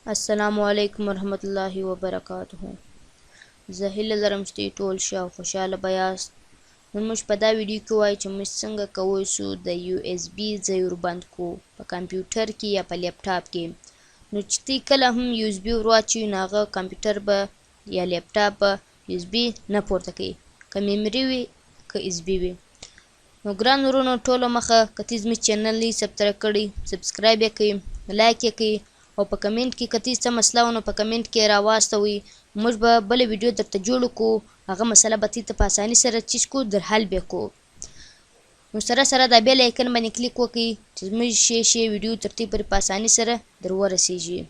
السلام علیکم ورحمت الله وبرکاته. زه هیله لرم چې ټول ښه او خوشحاله به یاست. نن موږ په دا ویډیو کې وایو چې موږ څنګه کولی شو د USB ځای وربند کړو په کمپیوټر کې یا په لیپټاپ کې. نو چې تی کله هم USB ور واچوي نو هغه کمپیوټر به یا لیپټاپ به USB نه پورته کوي، که میمري وي که USB وي. نو ګران ورونو ټولو مخه که ته زموږ چینل نه یې سبسکرایب کړی، سبسکرایب یې کړئ، لایک یې کړئ او په کمنټ کې که ته څه مسله وه نو په کمنټ کې راواستوئ. موږ به بله ویډیو درته جوړه کړو، هغه مسله به ته په اساني سره چیز کړو، در حل به کړو. نو سره سره دا بیل ایکن باندې کلیک وکړئ چې زموږ ښې ویډیو تر دې پورې په اساني سره در ورسیږي.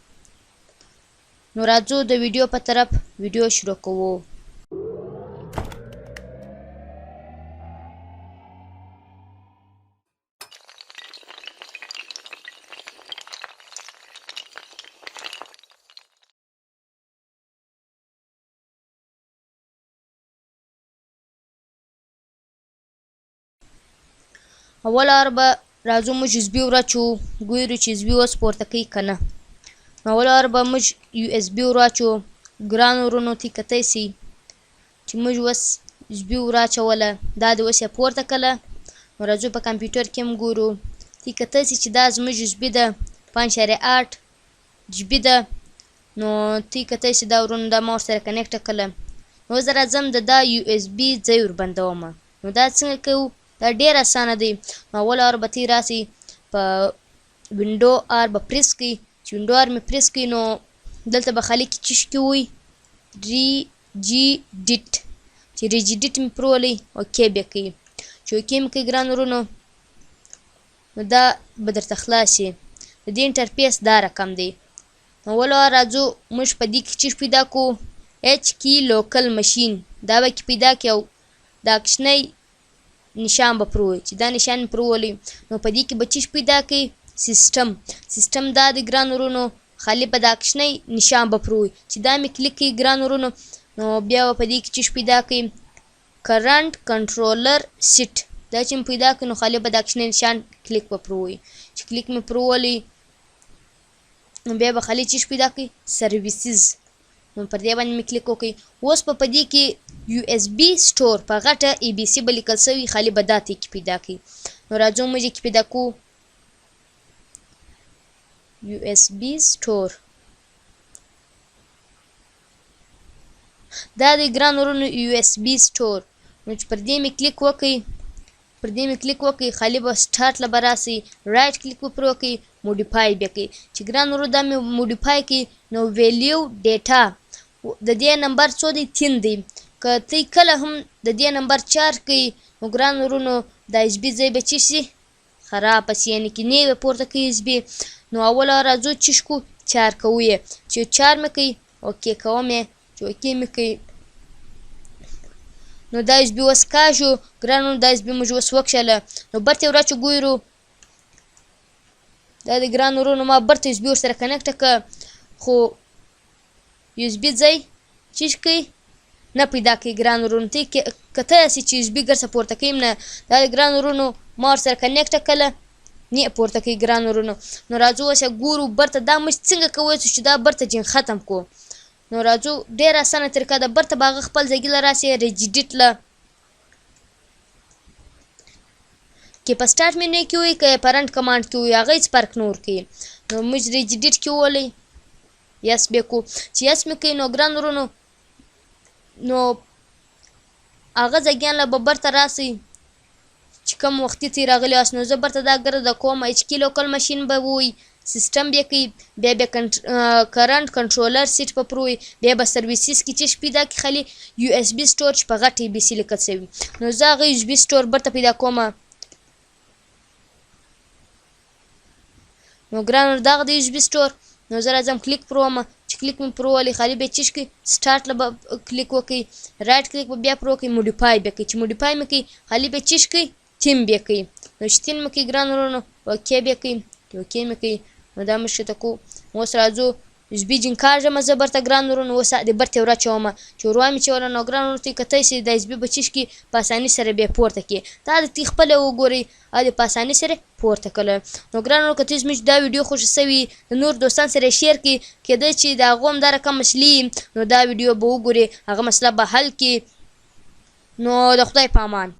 نو راځو د ویډیو په طرف ویډیو شروع کوو. اول وار به راځو موږ USB ورواچوو، ګورو چې USB اوس پورته کوي که نه. نو اول وار به موږ USB ورواچوو. ګرانو وروڼو ته کتی سئ چې موږ اوس USB وراچوله، دا دې اوس یې پورته کړله. نو راځو په کمپیوټر کې هم ګورو، ته کتی سئ چې دا زموږ USB ده 5.8 GB ده. نو ته کتی سئ دا وروڼو دا ما ورسره کنیکټه کړله. نو زه راځم د دا USB ځای وربندومه. نو دا څنګه کوو؟ دا ډېر اسانه دی. نو اول وار به ته راسئ په وینډو آر به پریس کړئ. چې وینډو آر مې پریس کړئ نو دلته به خالي کې چشکې ووایي ریجیډیټ، چې ریجیډیټ مې پرولئ اوکې بیا کوئ. چې اوکې مې کوئ ګران وروڼو نو دا به درته خلاص شي. د دې انټرفیس دا رقم دی. نو اول وار راځو موږ په دې کې چیز پیدا کړو ایچ کی لوکل مشین، دا به کې پیدا کړي او دا کوچنی نشان به پروي. چې دا نشان مې پرولی نو په دې کې به چیز پیدا کړي سیسټم دا د ګران ورونو خالي په دا کوچنی نشان به پروي. چې دا مې کلیک کړي ګران ورونو نو بیا به په دې کې چیز پیدا کړي کرنټ کنټرولر سیټ، دا چې مې پیدا کړي نو خالي به دا کوچنی نشان کلیک به پروي. چې کلیک مې پرولی نو بیا به خالي چیز پیدا کړي سرویسز، نو پر دې باندې مې کلیک وکړئ. اوس په دې کې USB سټور په غټه ABC به لیکل شوي، خالي به دا ته کې پیدا کړئ. نو راځو موږ کې پیدا کړو USB سټور. دا د ګران ورونو USB سټور. نو چې پر دې مې کلیک وکړئ خالي به سټارټ له به راسئ، رایټ کلیک به پرې وکړئ، موډیفای بیا کړئ. چې ګران ورونو دا مې موډیفای کړئ نو ویلیو ډیټا د دې نمبر څو دی 3 دی. که ته کله هم د دې نمبر 4 کوي نو ګران ورونو دا USB ځای به چی شي خراب شي، یعنې کې نه به پورته کوي USB. نو اول راځو چی شکو 4 کوو یې، چې 4 مې کوي اوکې کوم یې، چې اوکې مې کوي نو دا USB اوس کاږو ګران ورونو. دا USB موږ اوس وکښله نو برته یې وراچو ګورو. دا د ګران ورونو ما برته USB ورسره کنیکټه کړه خو USB ځای چیز کوي نه پیدا کوي ګران ورونو. ته کته یاستئ چې USB ګرڅه پورته کوي نه، دا د ګران ورونو ما ورسره کنیکټه کړله نه پورته کوي ګران ورونو. نو راځو اوس ګورو برته دا موږ څنګه کولی شو چې دا برته جین ختم کړو. نو راځو ډېره اسانه طریقه ده، برته به هغه خپل ځای له راسئ ریجیډیټ له کې په سټارټ مینو کې وي که په رن کمانډ کې وي هغه هېڅ فرق نه ورکوي. نو موږ ریجیډیټ کې وولئ یس بیا کو. چې یس مې کوي نو ګران ورونو نو هغه ځایګیان له به برته راسئ چې کوم وختي ته راغلي یاست. نو زه برته دا ګرده کوم ایچ کی لوکل مشین به ووایي، سیسټم بیا کوي، بیا کرنټ کنټرولر سیټ به پروي، بیا به سرویسز کې چیز پیدا کړي خالي USB سټور چې په غټ ABC لیکل شوي. نو زه هغه USB سټور برته پیدا کومه. نو ګران دغه د USB سټور نو زه راځم کلیک پرومه. چې کلیک مې پروولئ خالي بیا چیز کوي سټارټ له به کلیک وکړئ، رایټ کلیک به بیا پر وکړئ، موډیفای بیا کوئ. چې موډیفای مې کوي خالي بیا چیز کوي تیم بیا کوي. نو چې تیم مې کوي ګران ورونو اوکې بیا کوي، اوکې مې کوي نو دا مې ښکته کوو. اوس راځو زبې جنګ زه برته ګران ورونو اوس د برتې وراچومه چې ور وامې چوله نو ګران ورونو ته یې کتی سي دا زبې به چشکي په اساني سره بیا پورته کړي دا د تې خپله وګورئ او د په اساني سره پورته کړله نو ګران ورونو که تاسو زموږ دا ویډیو خوښه سوي د نور دوستان سره یې شیر کړي کېدای چې د هغو هم دا رقم مسلې نو دا ویډیو به وګوري هغه مسله به حل کړي نو د خدای په امان